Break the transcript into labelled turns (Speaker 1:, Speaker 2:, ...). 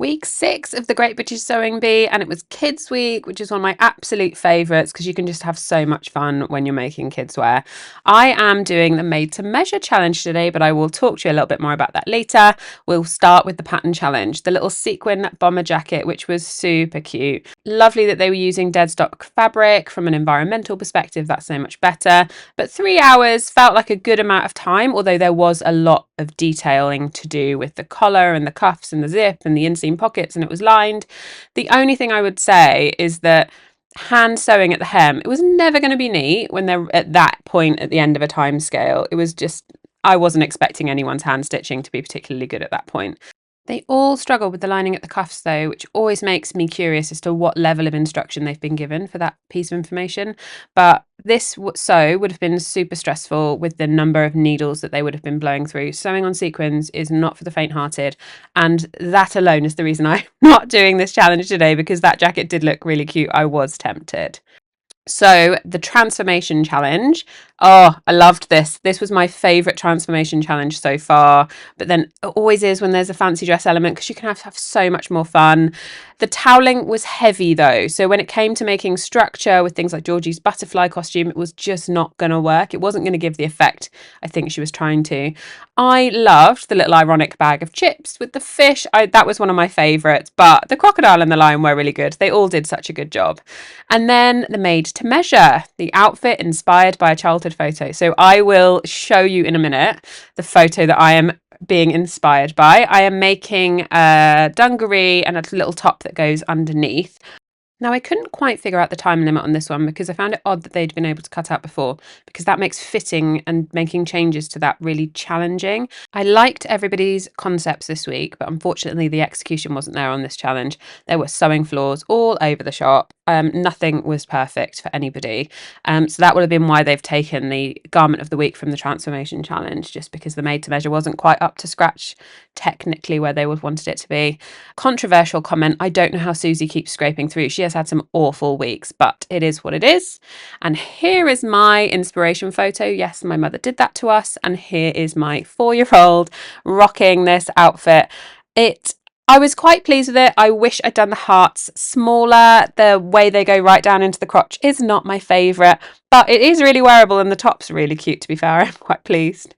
Speaker 1: Week 6 of the Great British Sewing Bee, and it was Kids Week, which is one of my absolute favourites because you can just have so much fun when you're making kids wear. I am doing the Made to Measure challenge today, but I will talk to you a little bit more about that later. We'll start with the pattern challenge, the little sequin bomber jacket, which was super cute. Lovely that they were using dead stock fabric. From an environmental perspective, that's so much better. But 3 hours felt like a good amount of time, although there was a lot of detailing to do with the collar and the cuffs and the zip and the inseam pockets, and it was lined. The only thing I would say is that hand sewing at the hem, it was never going to be neat when they're at that point at the end of a time scale. It was just, I wasn't expecting anyone's hand stitching to be particularly good at that point. They all struggle with the lining at the cuffs though, which always makes me curious as to what level of instruction they've been given for that piece of information. But this sew would have been super stressful with the number of needles that they would have been blowing through. Sewing on sequins is not for the faint-hearted, and that alone is the reason I'm not doing this challenge today, because that jacket did look really cute. I was tempted. So the transformation challenge. Oh, I loved this. This was my favourite transformation challenge so far. But then it always is when there's a fancy dress element, because you can have so much more fun. The toweling was heavy though. So when it came to making structure with things like Georgie's butterfly costume, it was just not going to work. It wasn't going to give the effect I think she was trying to. I loved the little ironic bag of chips with the fish. That was one of my favourites. But the crocodile and the lion were really good. They all did such a good job. And then the Made to Measure, the outfit inspired by a childhood photo. So I will show you in a minute the photo that I am being inspired by. I am making a dungaree and a little top that goes underneath. Now, I couldn't quite figure out the time limit on this one because I found it odd that they'd been able to cut out before, because that makes fitting and making changes to that really challenging. I liked everybody's concepts this week, but unfortunately the execution wasn't there on this challenge. There were sewing flaws all over the shop. Nothing was perfect for anybody. So that would have been why they've taken the garment of the week from the transformation challenge, just because the Made to Measure wasn't quite up to scratch technically where they would wanted it to be. Controversial comment. I don't know how Susie keeps scraping through. She has had some awful weeks, but it is what it is. And here is my inspiration photo. Yes, my mother did that to us. And here is my 4-year-old rocking this outfit. I was quite pleased with it. I wish I'd done the hearts smaller. The way they go right down into the crotch is not my favourite, but it is really wearable and the top's really cute, to be fair. I'm quite pleased.